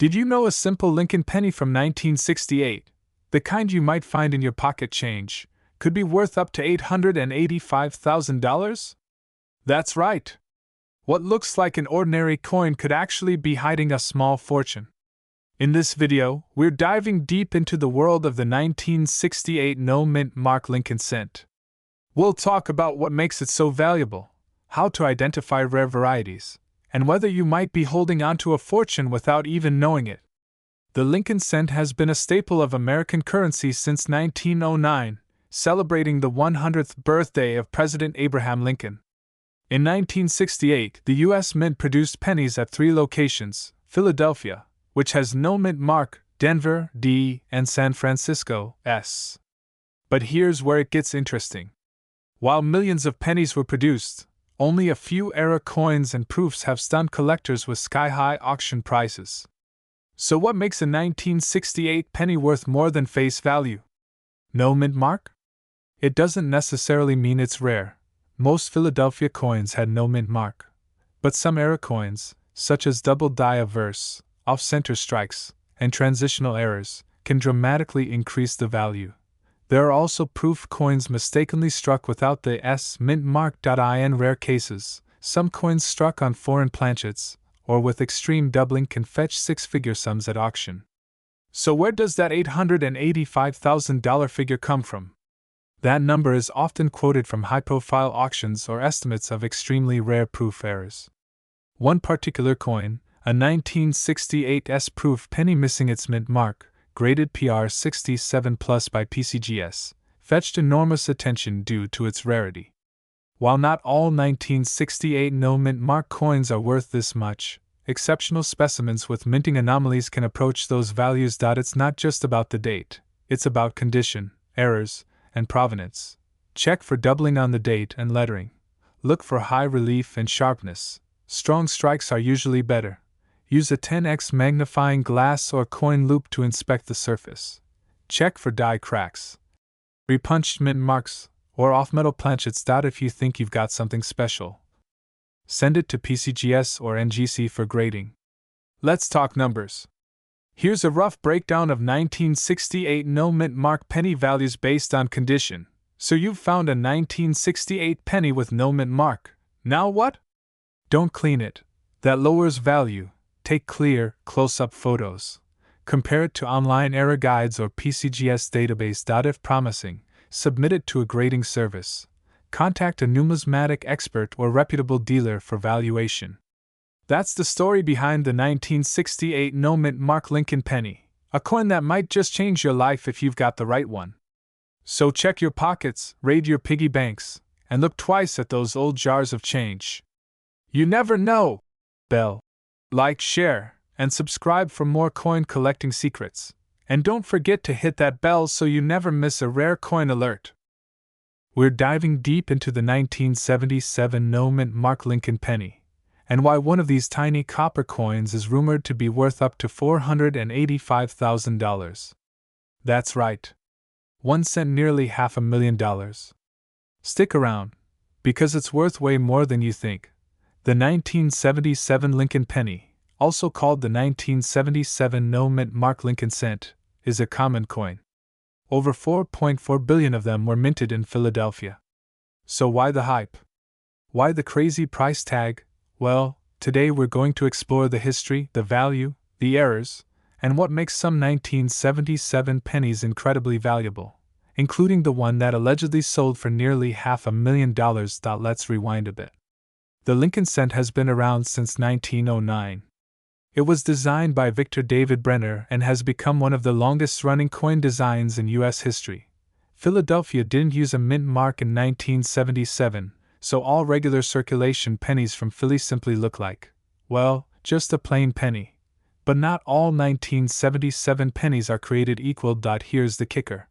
Did you know a simple Lincoln penny from 1968, the kind you might find in your pocket change, could be worth up to $885,000? That's right. What looks like an ordinary coin could actually be hiding a small fortune. In this video, we're diving deep into the world of the 1968 no-mint mark Lincoln cent. We'll talk about what makes it so valuable, how to identify rare varieties, and whether you might be holding onto a fortune without even knowing it. The Lincoln cent has been a staple of American currency since 1909, celebrating the 100th birthday of President Abraham Lincoln. In 1968, the U.S. Mint produced pennies at 3 locations: Philadelphia, which has no mint mark, Denver, D, and San Francisco, S. But here's where it gets interesting. While millions of pennies were produced, only a few error coins and proofs have stunned collectors with sky-high auction prices. So what makes a 1968 penny worth more than face value? No mint mark? It doesn't necessarily mean it's rare. Most Philadelphia coins had no mint mark. But some error coins, such as double die averse, off-center strikes, and transitional errors, can dramatically increase the value. There are also proof coins mistakenly struck without the S mint mark. In rare cases, some coins struck on foreign planchets, or with extreme doubling, can fetch 6-figure sums at auction. So where does that $885,000 figure come from? That number is often quoted from high-profile auctions or estimates of extremely rare proof errors. One particular coin, a 1968 S-proof penny missing its mint mark, graded PR 67 plus by PCGS, fetched enormous attention due to its rarity. While not all 1968 no-mint mark coins are worth this much, exceptional specimens with minting anomalies can approach those values. It's not just about the date, it's about condition, errors, and provenance. Check for doubling on the date and lettering. Look for high relief and sharpness. Strong strikes are usually better. Use a 10x magnifying glass or coin loop to inspect the surface. Check for die cracks, repunched mint marks, or off-metal planchets. If you think you've got something special, send it to PCGS or NGC for grading. Let's talk numbers. Here's a rough breakdown of 1968 no-mint mark penny values based on condition. So you've found a 1968 penny with no mint mark. Now what? Don't clean it. That lowers value. Take clear, close-up photos. Compare it to online error guides or PCGS database. If promising, submit it to a grading service. Contact a numismatic expert or reputable dealer for valuation. That's the story behind the 1968 no-mint mark Lincoln penny, a coin that might just change your life if you've got the right one. So check your pockets, raid your piggy banks, and look twice at those old jars of change. You never know! Bell. Like, share, and subscribe for more coin collecting secrets. And don't forget to hit that bell so you never miss a rare coin alert. We're diving deep into the 1977 no-mint mark Lincoln penny, and why one of these tiny copper coins is rumored to be worth up to $485,000. That's right. 1 cent, nearly $500,000. Stick around, because it's worth way more than you think. The 1977 Lincoln penny, also called the 1977 no-mint mark Lincoln cent, is a common coin. Over 4.4 billion of them were minted in Philadelphia. So why the hype? Why the crazy price tag? Well, today we're going to explore the history, the value, the errors, and what makes some 1977 pennies incredibly valuable, including the one that allegedly sold for nearly $500,000. Let's rewind a bit. The Lincoln cent has been around since 1909. It was designed by Victor David Brenner and has become one of the longest-running coin designs in U.S. history. Philadelphia didn't use a mint mark in 1977, so all regular circulation pennies from Philly simply look like, well, just a plain penny. But not all 1977 pennies are created equal. Here's the kicker.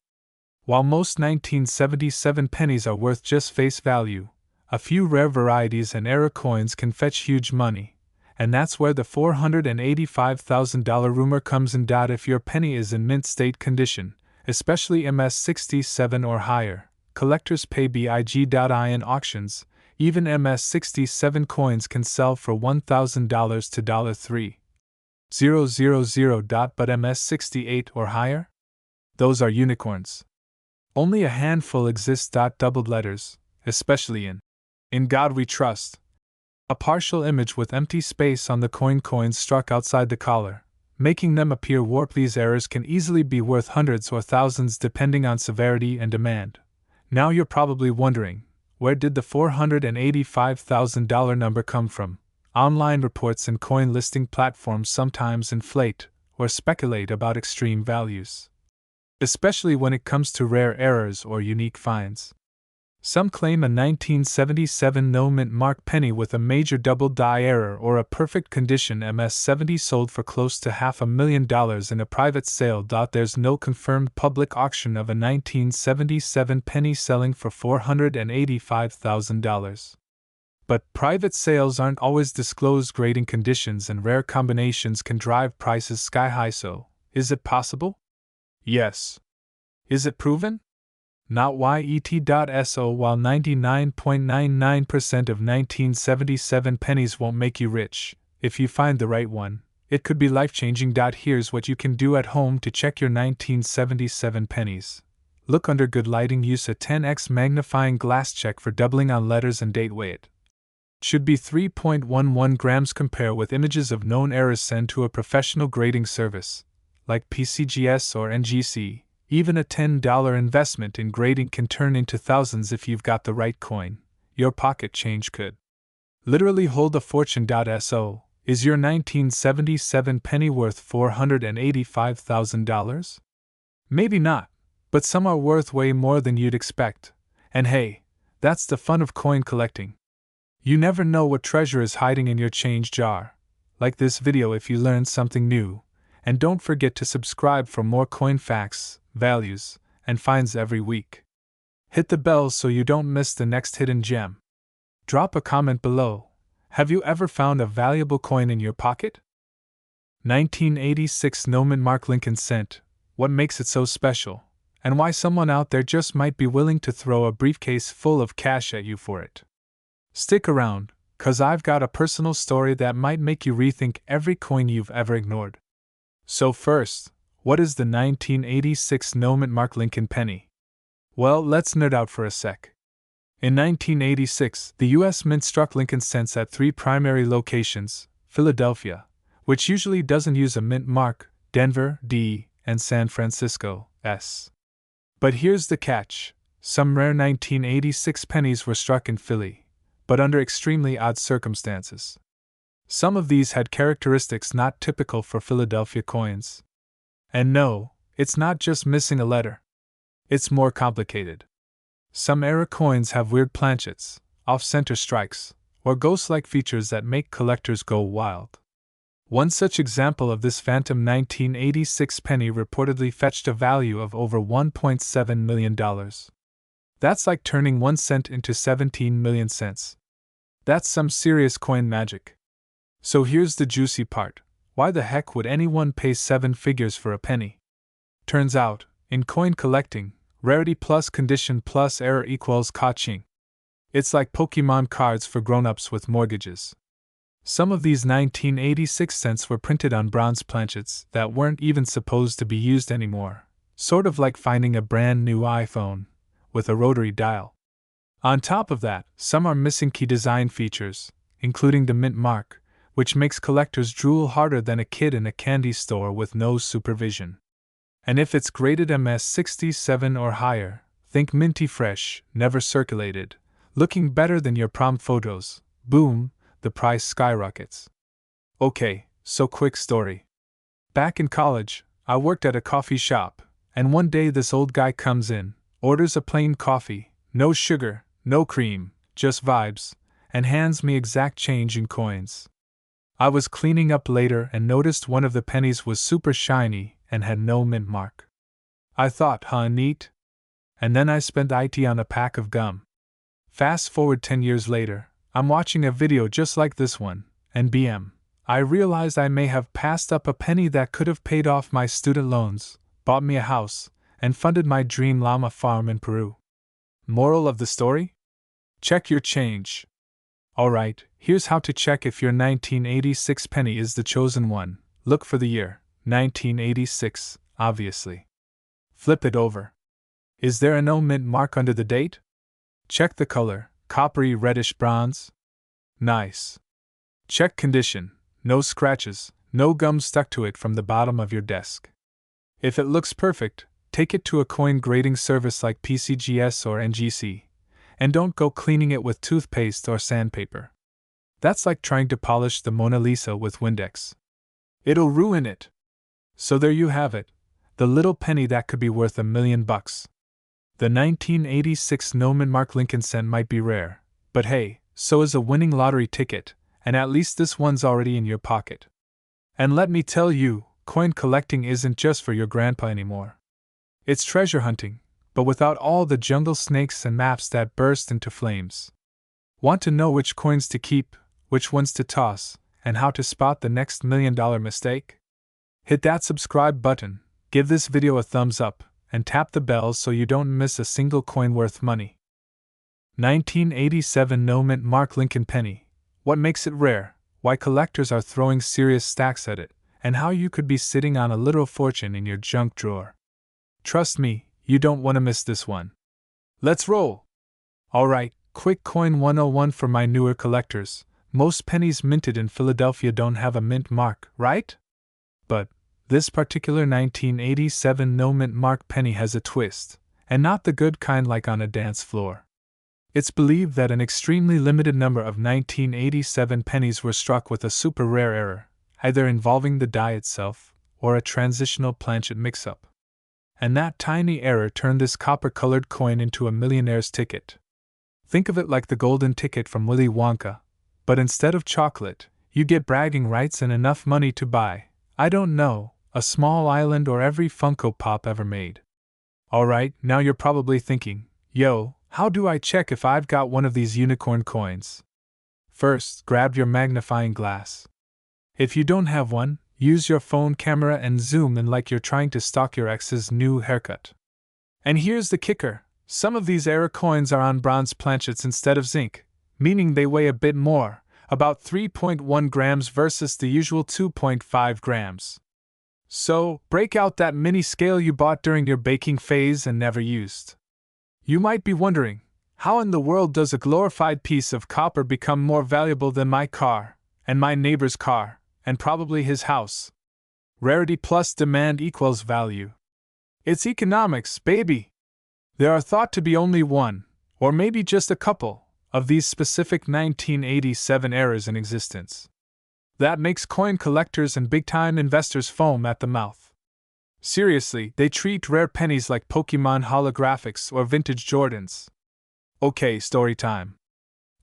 While most 1977 pennies are worth just face value, a few rare varieties and error coins can fetch huge money, and that's where the $485,000 rumor comes in. If your penny is in mint state condition, especially MS67 or higher, collectors pay big. In auctions, even MS67 coins can sell for $1,000 to $3. 000. But MS68 or higher? Those are unicorns. Only a handful exist. Doubled letters, especially in God We Trust. A partial image with empty space on the coins struck outside the collar, making them appear warped. These errors can easily be worth hundreds or thousands depending on severity and demand. Now you're probably wondering, where did the $485,000 number come from? Online reports and coin listing platforms sometimes inflate or speculate about extreme values, especially when it comes to rare errors or unique finds. Some claim a 1977 no-mint mark penny with a major double die error or a perfect condition MS-70 sold for close to $500,000 in a private sale. There's no confirmed public auction of a 1977 penny selling for $485,000. But private sales aren't always disclosed. Grading conditions and rare combinations can drive prices sky high. So, is it possible? Yes. Is it proven? Not yet.so. While 99.99% of 1977 pennies won't make you rich, if you find the right one, it could be life-changing. Here's what you can do at home to check your 1977 pennies. Look under good lighting. Use a 10x magnifying glass. Check for doubling on letters and date. Weight should be 3.11 grams. Compare with images of known errors. Send to a professional grading service, like PCGS or NGC. Even a $10 investment in grading can turn into thousands if you've got the right coin. Your pocket change could literally hold a fortune. So, is your 1977 penny worth $485,000? Maybe not, but some are worth way more than you'd expect. And hey, that's the fun of coin collecting. You never know what treasure is hiding in your change jar. Like this video if you learned something new, and don't forget to subscribe for more coin facts, values, and finds every week. Hit the bell so you don't miss the next hidden gem. Drop a comment below. Have you ever found a valuable coin in your pocket? 1986 no-mint mark Lincoln cent. What makes it so special, and why someone out there just might be willing to throw a briefcase full of cash at you for it? Stick around, 'cause I've got a personal story that might make you rethink every coin you've ever ignored. So first, what is the 1986 no-mint mark Lincoln penny? Well, let's nerd out for a sec. In 1986, the U.S. Mint struck Lincoln cents at 3 primary locations: Philadelphia, which usually doesn't use a mint mark, Denver, D, and San Francisco, S. But here's the catch: some rare 1986 pennies were struck in Philly, but under extremely odd circumstances. Some of these had characteristics not typical for Philadelphia coins. And no, it's not just missing a letter. It's more complicated. Some era coins have weird planchets, off-center strikes, or ghost-like features that make collectors go wild. One such example of this phantom 1986 penny reportedly fetched a value of over $1.7 million. That's like turning 1 cent into 17 million cents. That's some serious coin magic. So here's the juicy part: why the heck would anyone pay 7 figures for a penny? Turns out, in coin collecting, rarity plus condition plus error equals ka-ching. It's like Pokemon cards for grown-ups with mortgages. Some of these 1986 cents were printed on bronze planchets that weren't even supposed to be used anymore, sort of like finding a brand new iPhone with a rotary dial. On top of that, some are missing key design features, including the mint mark, which makes collectors drool harder than a kid in a candy store with no supervision. And if it's graded MS67 or higher, think minty fresh, never circulated, looking better than your prom photos, boom, the price skyrockets. Okay, so quick story. Back in college, I worked at a coffee shop, and one day this old guy comes in, orders a plain coffee, no sugar, no cream, just vibes, and hands me exact change in coins. I was cleaning up later and noticed one of the pennies was super shiny and had no mint mark. I thought, neat. And then I spent IT on a pack of gum. Fast forward 10 years later, I'm watching a video just like this one, and I realized I may have passed up a penny that could have paid off my student loans, bought me a house, and funded my dream llama farm in Peru. Moral of the story? Check your change. Alright, here's how to check if your 1986 penny is the chosen one. look for the year, 1986, obviously. Flip it over. Is there a no mint mark under the date? Check the color, coppery reddish bronze. Nice. Check condition, no scratches, no gum stuck to it from the bottom of your desk. If it looks perfect, take it to a coin grading service like PCGS or NGC, and don't go cleaning it with toothpaste or sandpaper. That's like trying to polish the Mona Lisa with Windex. It'll ruin it. So there you have it, the little penny that could be worth $1 million. The 1986 no mint mark Lincoln cent might be rare, but hey, so is a winning lottery ticket, and at least this one's already in your pocket. And let me tell you, coin collecting isn't just for your grandpa anymore. It's treasure hunting, but without all the jungle snakes and maps that burst into flames. Want to know which coins to keep, which ones to toss, and how to spot the next $1 million mistake? Hit that subscribe button, give this video a thumbs up, and tap the bell so you don't miss a single coin worth money. 1987 no mint mark Lincoln penny. What makes it rare, why collectors are throwing serious stacks at it, and how you could be sitting on a literal fortune in your junk drawer. Trust me, you don't want to miss this one. Let's roll! Alright, quick coin 101 for my newer collectors. Most pennies minted in Philadelphia don't have a mint mark, right? But this particular 1987 no mint mark penny has a twist, and not the good kind like on a dance floor. It's believed that an extremely limited number of 1987 pennies were struck with a super rare error, either involving the die itself or a transitional planchet mix-up. And that tiny error turned this copper-colored coin into a millionaire's ticket. Think of it like the golden ticket from Willy Wonka, but instead of chocolate, you get bragging rights and enough money to buy, I don't know, a small island or every Funko Pop ever made. Alright, now you're probably thinking, yo, how do I check if I've got one of these unicorn coins? First, grab your magnifying glass. If you don't have one, use your phone camera and zoom in like you're trying to stalk your ex's new haircut. And here's the kicker, some of these error coins are on bronze planchets instead of zinc, meaning they weigh a bit more, about 3.1 grams versus the usual 2.5 grams. So, break out that mini scale you bought during your baking phase and never used. You might be wondering, how in the world does a glorified piece of copper become more valuable than my car, and my neighbor's car, and probably his house? Rarity plus demand equals value. It's economics, baby! There are thought to be only one, or maybe just a couple, of these specific 1987 errors in existence. That makes coin collectors and big-time investors foam at the mouth. Seriously, they treat rare pennies like Pokemon holographics or vintage Jordans. Okay, story time.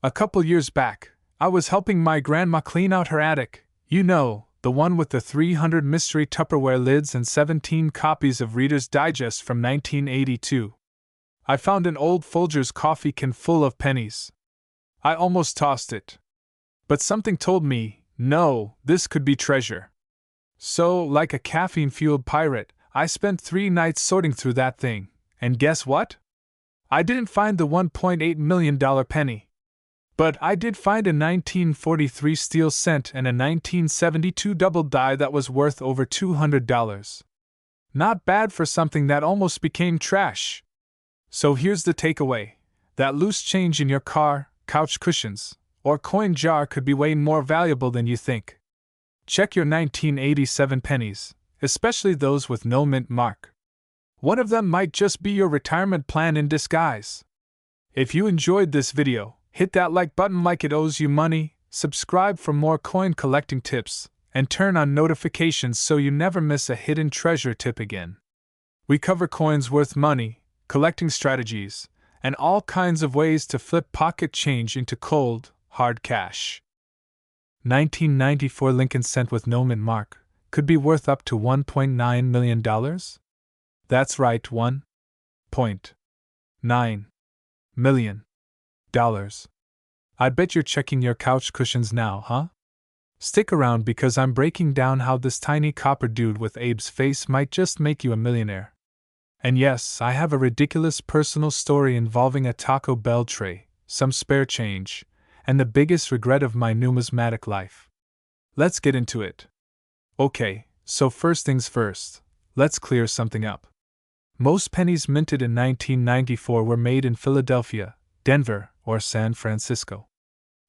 A couple years back, I was helping my grandma clean out her attic, you know, the one with the 300 mystery Tupperware lids and 17 copies of Reader's Digest from 1982. I found an old Folgers coffee can full of pennies. I almost tossed it. But something told me, no, this could be treasure. So, like a caffeine-fueled pirate, I spent 3 nights sorting through that thing, and guess what? I didn't find the $1.8 million penny. But I did find a 1943 steel cent and a 1972 double die that was worth over $200. Not bad for something that almost became trash. So here's the takeaway. That loose change in your car, couch cushions, or coin jar could be way more valuable than you think. Check your 1987 pennies, especially those with no mint mark. One of them might just be your retirement plan in disguise. If you enjoyed this video, hit that like button like it owes you money, subscribe for more coin collecting tips, and turn on notifications so you never miss a hidden treasure tip again. We cover coins worth money, collecting strategies, and all kinds of ways to flip pocket change into cold, hard cash. 1994 Lincoln cent with no mint mark could be worth up to $1.9 million? That's right, $1.9 million. I bet you're checking your couch cushions now, huh? Stick around because I'm breaking down how this tiny copper dude with Abe's face might just make you a millionaire. And yes, I have a ridiculous personal story involving a Taco Bell tray, some spare change, and the biggest regret of my numismatic life. Let's get into it. Okay, so first things first, let's clear something up. Most pennies minted in 1994 were made in Philadelphia, Denver, or San Francisco.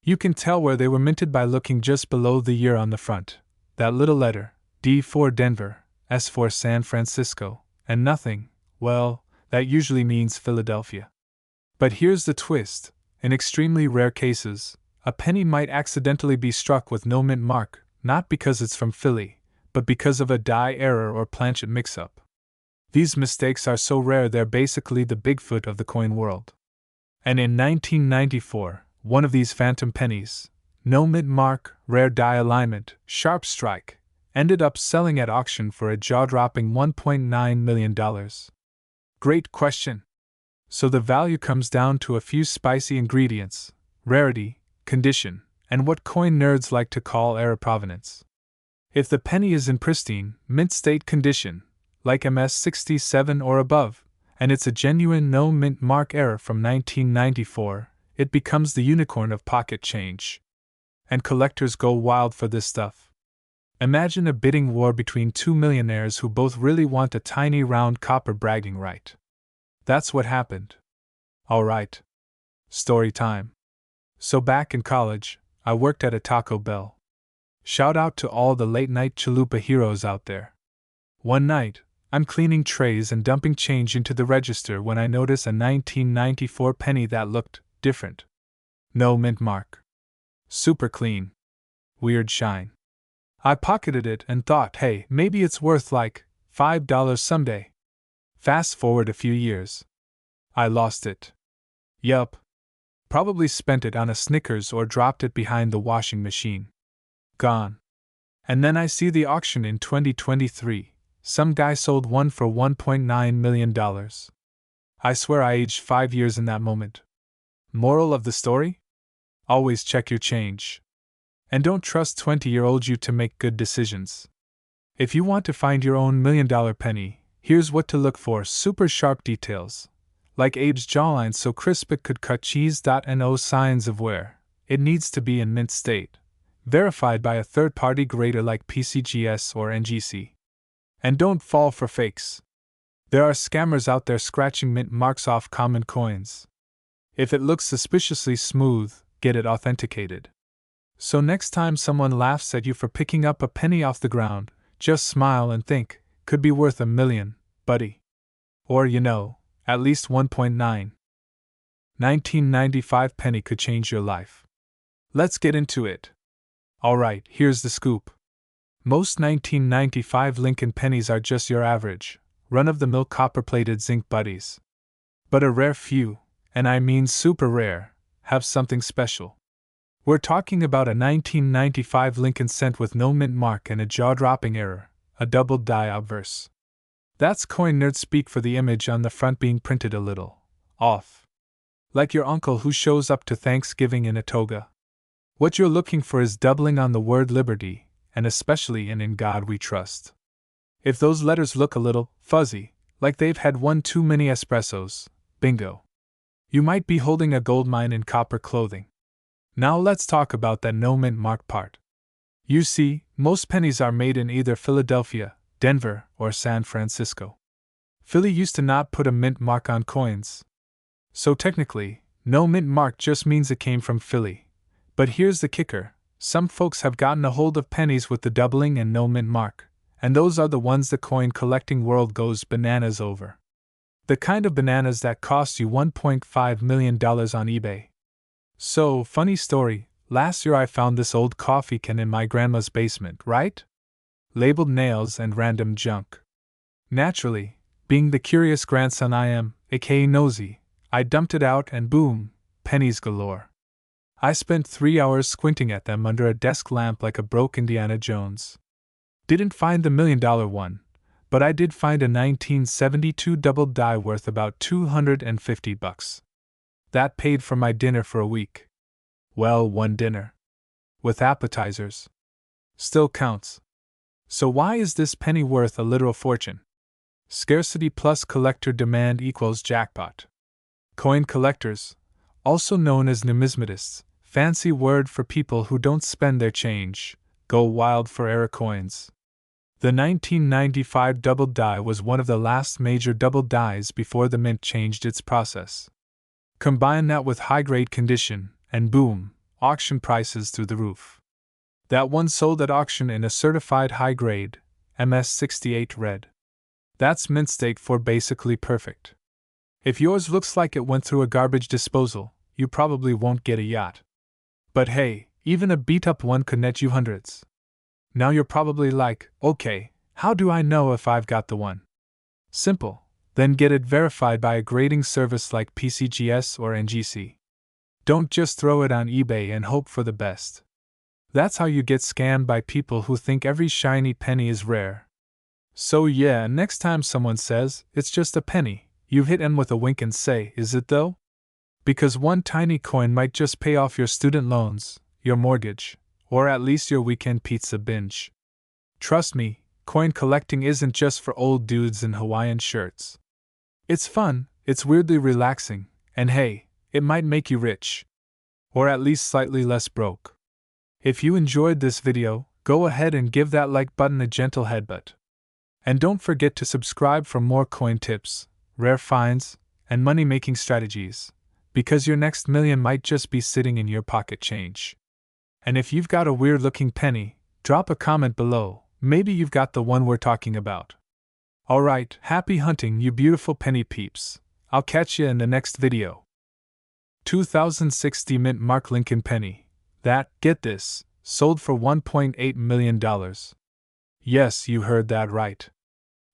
You can tell where they were minted by looking just below the year on the front. That little letter, D for Denver, S for San Francisco, and nothing, well, that usually means Philadelphia. But here's the twist: in extremely rare cases, a penny might accidentally be struck with no mint mark, not because it's from Philly, but because of a die error or planchet mix-up. These mistakes are so rare they're basically the Bigfoot of the coin world. And in 1994, one of these phantom pennies, no mint mark, rare die alignment, sharp strike, ended up selling at auction for a jaw-dropping $1.9 million. Great question. So the value comes down to a few spicy ingredients: rarity, condition, and what coin nerds like to call era provenance. If the penny is in pristine, mint state condition, like MS-67 or above, and it's a genuine no mint mark error from 1994, it becomes the unicorn of pocket change. And collectors go wild for this stuff. Imagine a bidding war between two millionaires who both really want a tiny round copper bragging right. That's what happened. Alright. Story time. So back in college, I worked at a Taco Bell. Shout out to all the late night chalupa heroes out there. One night, I'm cleaning trays and dumping change into the register when I notice a 1994 penny that looked different. No mint mark. Super clean. Weird shine. I pocketed it and thought, hey, maybe it's worth like $5 someday. Fast forward a few years. I lost it. Yup. Probably spent it on a Snickers or dropped it behind the washing machine. Gone. And then I see the auction in 2023. Some guy sold one for $1.9 million. I swear I aged 5 years in that moment. Moral of the story? Always check your change. And don't trust 20-year-old you to make good decisions. If you want to find your own $1 million penny, here's what to look for: super sharp details, like Abe's jawline so crisp it could cut cheese. No signs of wear. It needs to be in mint state, verified by a third-party grader like PCGS or NGC. And don't fall for fakes. There are scammers out there scratching mint marks off common coins. If it looks suspiciously smooth, get it authenticated. So next time someone laughs at you for picking up a penny off the ground, just smile and think, could be worth $1 million, buddy. Or, at least 1.9. 1995 penny could change your life. Let's get into it. Alright, here's the scoop. Most 1995 Lincoln pennies are just your average, run-of-the-mill copper-plated zinc buddies. But a rare few, and I mean super rare, have something special. We're talking about a 1995 Lincoln cent with no mint mark and a jaw-dropping error, a double die obverse. That's coin nerd speak for the image on the front being printed a little off. Like your uncle who shows up to Thanksgiving in a toga. What you're looking for is doubling on the word liberty, and especially in God We Trust. If those letters look a little fuzzy, like they've had one too many espressos, bingo. You might be holding a gold mine in copper clothing. Now let's talk about that no mint mark part. You see, most pennies are made in either Philadelphia, Denver, or San Francisco. Philly used to not put a mint mark on coins. So technically, no mint mark just means it came from Philly. But here's the kicker: some folks have gotten a hold of pennies with the doubling and no mint mark, and those are the ones the coin collecting world goes bananas over. The kind of bananas that cost you $1.5 million on eBay. So, funny story, last year I found this old coffee can in my grandma's basement, right? Labeled nails and random junk. Naturally, being the curious grandson I am, aka nosy, I dumped it out and boom, pennies galore. I spent 3 hours squinting at them under a desk lamp like a broke Indiana Jones. Didn't find the $1 million one, but I did find a 1972 double die worth about $250. That paid for my dinner for a week. Well, one dinner. With appetizers. Still counts. So why is this penny worth a literal fortune? Scarcity plus collector demand equals jackpot. Coin collectors, also known as numismatists, fancy word for people who don't spend their change, go wild for era coins. The 1995 double die was one of the last major double dies before the mint changed its process. Combine that with high-grade condition, and boom, auction prices through the roof. That one sold at auction in a certified high-grade, MS68 red. That's mint steak for basically perfect. If yours looks like it went through a garbage disposal, you probably won't get a yacht. But hey, even a beat-up one could net you hundreds. Now you're probably like, okay, how do I know if I've got the one? Simple. Then get it verified by a grading service like PCGS or NGC. Don't just throw it on eBay and hope for the best. That's how you get scammed by people who think every shiny penny is rare. So yeah, next time someone says, it's just a penny, you hit them with a wink and say, is it though? Because one tiny coin might just pay off your student loans, your mortgage, or at least your weekend pizza binge. Trust me, coin collecting isn't just for old dudes in Hawaiian shirts. It's fun, it's weirdly relaxing, and hey, it might make you rich. Or at least slightly less broke. If you enjoyed this video, go ahead and give that like button a gentle headbutt. And don't forget to subscribe for more coin tips, rare finds, and money-making strategies, because your next million might just be sitting in your pocket change. And if you've got a weird-looking penny, drop a comment below, maybe you've got the one we're talking about. Alright, happy hunting you beautiful penny peeps, I'll catch you in the next video. 2060 Mint Mark Lincoln penny, that, get this, sold for $1.8 million. Yes, you heard that right.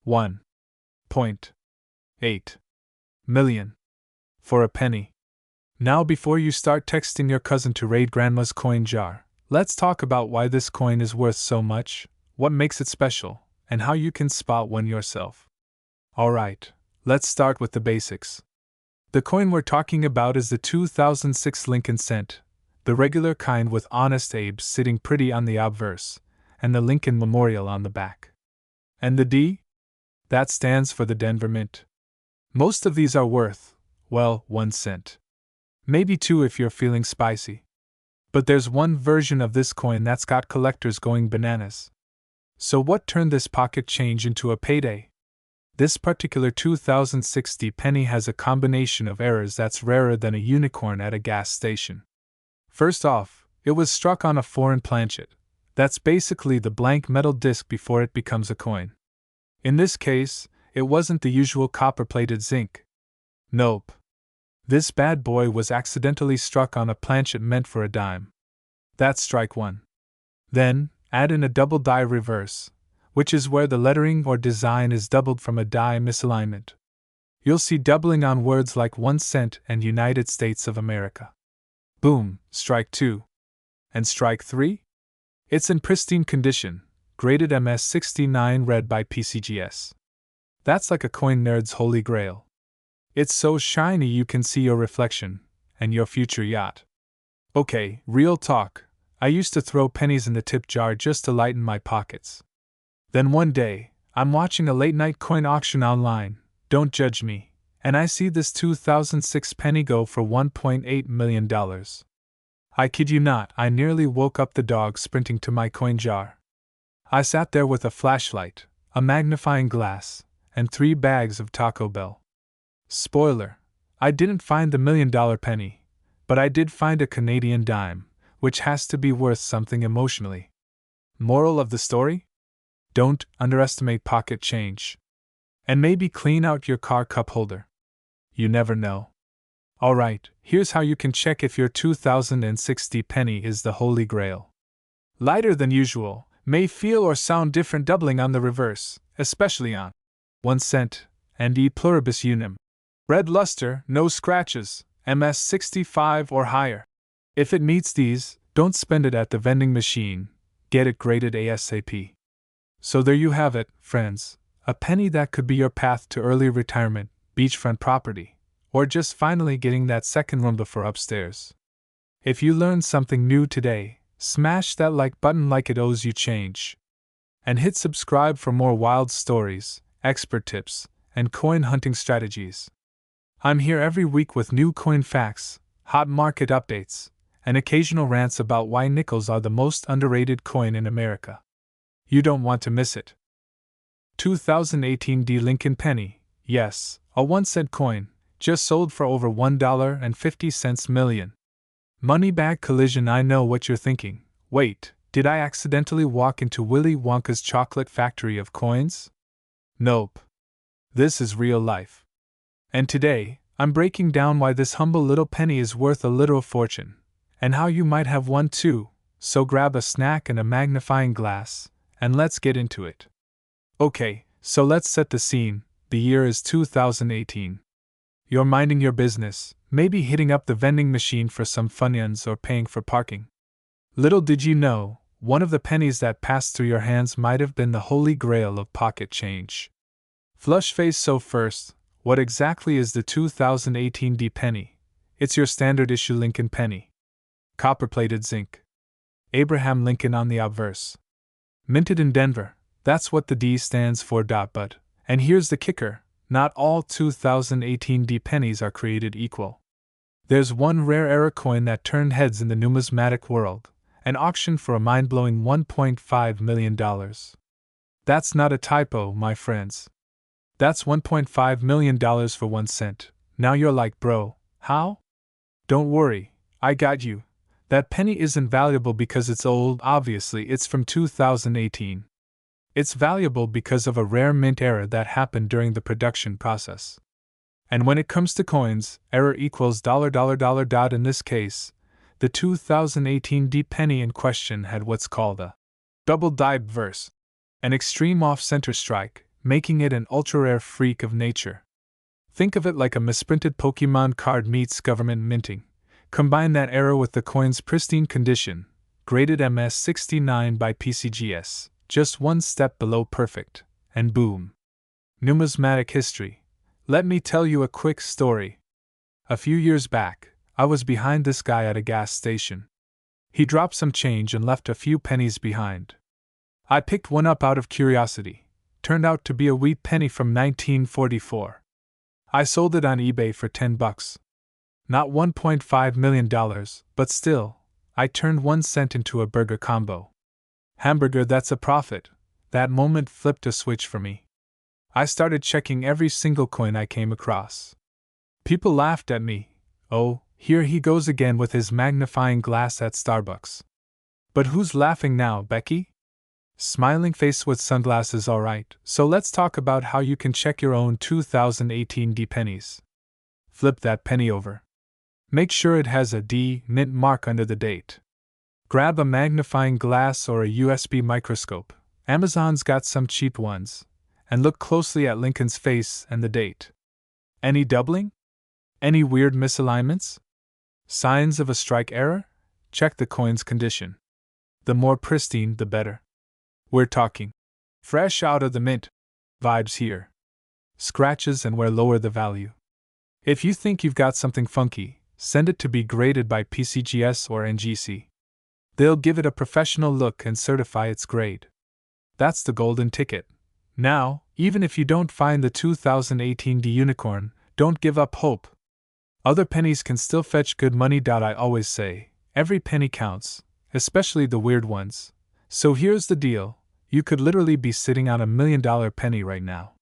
$1.8 million. For a penny. Now before you start texting your cousin to raid Grandma's coin jar, let's talk about why this coin is worth so much, what makes it special, and how you can spot one yourself. Alright, let's start with the basics. The coin we're talking about is the 2006 Lincoln cent, the regular kind with Honest Abe sitting pretty on the obverse, and the Lincoln Memorial on the back. And the D? That stands for the Denver Mint. Most of these are worth, well, 1 cent. Maybe 2 if you're feeling spicy. But there's one version of this coin that's got collectors going bananas. So what turned this pocket change into a payday? This particular 2060 penny has a combination of errors that's rarer than a unicorn at a gas station. First off, it was struck on a foreign planchet. That's basically the blank metal disc before it becomes a coin. In this case, it wasn't the usual copper-plated zinc. Nope. This bad boy was accidentally struck on a planchet meant for a dime. That's strike 1. Then, add in a double die reverse, which is where the lettering or design is doubled from a die misalignment. You'll see doubling on words like 1 cent and United States of America. Boom, strike 2. And strike 3? It's in pristine condition, graded MS69 red by PCGS. That's like a coin nerd's holy grail. It's so shiny you can see your reflection, and your future yacht. Okay, real talk, I used to throw pennies in the tip jar just to lighten my pockets. Then one day, I'm watching a late-night coin auction online, don't judge me, and I see this 2006 penny go for $1.8 million. I kid you not, I nearly woke up the dog sprinting to my coin jar. I sat there with a flashlight, a magnifying glass, and 3 bags of Taco Bell. Spoiler, I didn't find the $1 million penny, but I did find a Canadian dime, which has to be worth something emotionally. Moral of the story? Don't underestimate pocket change. And maybe clean out your car cup holder. You never know. Alright, here's how you can check if your 2060 penny is the holy grail. Lighter than usual, may feel or sound different doubling on the reverse, especially on 1 cent, and e pluribus unum. Red luster, no scratches, MS65 or higher. If it meets these, don't spend it at the vending machine, get it graded ASAP. So there you have it, friends, a penny that could be your path to early retirement, beachfront property, or just finally getting that second Roomba for upstairs. If you learned something new today, smash that like button like it owes you change. And hit subscribe for more wild stories, expert tips, and coin hunting strategies. I'm here every week with new coin facts, hot market updates, and occasional rants about why nickels are the most underrated coin in America. You don't want to miss it. 2018 D Lincoln Penny, yes, a 1-cent coin, just sold for over $1.50 million. Money bag collision. I know what you're thinking. Wait, did I accidentally walk into Willy Wonka's chocolate factory of coins? Nope. This is real life. And today, I'm breaking down why this humble little penny is worth a literal fortune, and how you might have one too, so grab a snack and a magnifying glass, and let's get into it. Okay, so let's set the scene. The year is 2018. You're minding your business, maybe hitting up the vending machine for some Funyuns or paying for parking. Little did you know, one of the pennies that passed through your hands might have been the holy grail of pocket change. Flush face. So first, what exactly is the 2018 D penny? It's your standard issue Lincoln penny. Copper-plated zinc. Abraham Lincoln on the obverse. Minted in Denver, that's what the D stands for. But, and here's the kicker, not all 2018 D pennies are created equal. There's one rare era coin that turned heads in the numismatic world, an auction for a mind-blowing $1.5 million. That's not a typo, my friends. That's $1.5 million for 1 cent. Now you're like, bro, how? Don't worry, I got you. That penny isn't valuable because it's old, obviously, it's from 2018. It's valuable because of a rare mint error that happened during the production process. And when it comes to coins, error equals $. In this case, the 2018 D penny in question had what's called a double-dyed verse, an extreme off-center strike, making it an ultra-rare freak of nature. Think of it like a misprinted Pokemon card meets government minting. Combine that error with the coin's pristine condition, graded MS69 by PCGS, just one step below perfect, and boom. Numismatic history. Let me tell you a quick story. A few years back, I was behind this guy at a gas station. He dropped some change and left a few pennies behind. I picked one up out of curiosity. Turned out to be a wheat penny from 1944. I sold it on eBay for $10. Not $1.5 million, but still, I turned 1 cent into a burger combo. Hamburger, that's a profit. That moment flipped a switch for me. I started checking every single coin I came across. People laughed at me. Oh, here he goes again with his magnifying glass at Starbucks. But who's laughing now, Becky? Smiling face with sunglasses. Alright, so let's talk about how you can check your own 2018 D pennies. Flip that penny over. Make sure it has a D mint mark under the date. Grab a magnifying glass or a USB microscope. Amazon's got some cheap ones. And look closely at Lincoln's face and the date. Any doubling? Any weird misalignments? Signs of a strike error? Check the coin's condition. The more pristine, the better. We're talking fresh out of the mint vibes here. Scratches and wear lower the value. If you think you've got something funky, send it to be graded by PCGS or NGC. They'll give it a professional look and certify its grade. That's the golden ticket. Now, even if you don't find the 2018 D unicorn, don't give up hope. Other pennies can still fetch good money. I always say, every penny counts, especially the weird ones. So here's the deal, you could literally be sitting on $1 million penny right now.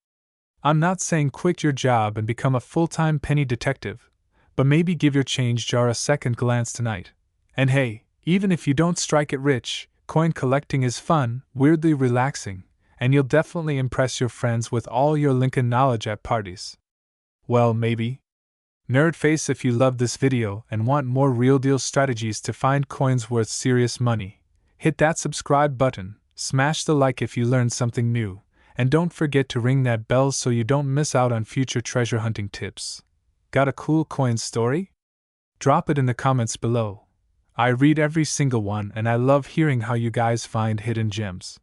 I'm not saying quit your job and become a full-time penny detective, but maybe give your change jar a second glance tonight. And hey, even if you don't strike it rich, coin collecting is fun, weirdly relaxing, and you'll definitely impress your friends with all your Lincoln knowledge at parties. Well, maybe. Nerd face, if you loved this video and want more real deal strategies to find coins worth serious money, hit that subscribe button, smash the like if you learned something new, and don't forget to ring that bell so you don't miss out on future treasure hunting tips. Got a cool coin story? Drop it in the comments below. I read every single one and I love hearing how you guys find hidden gems.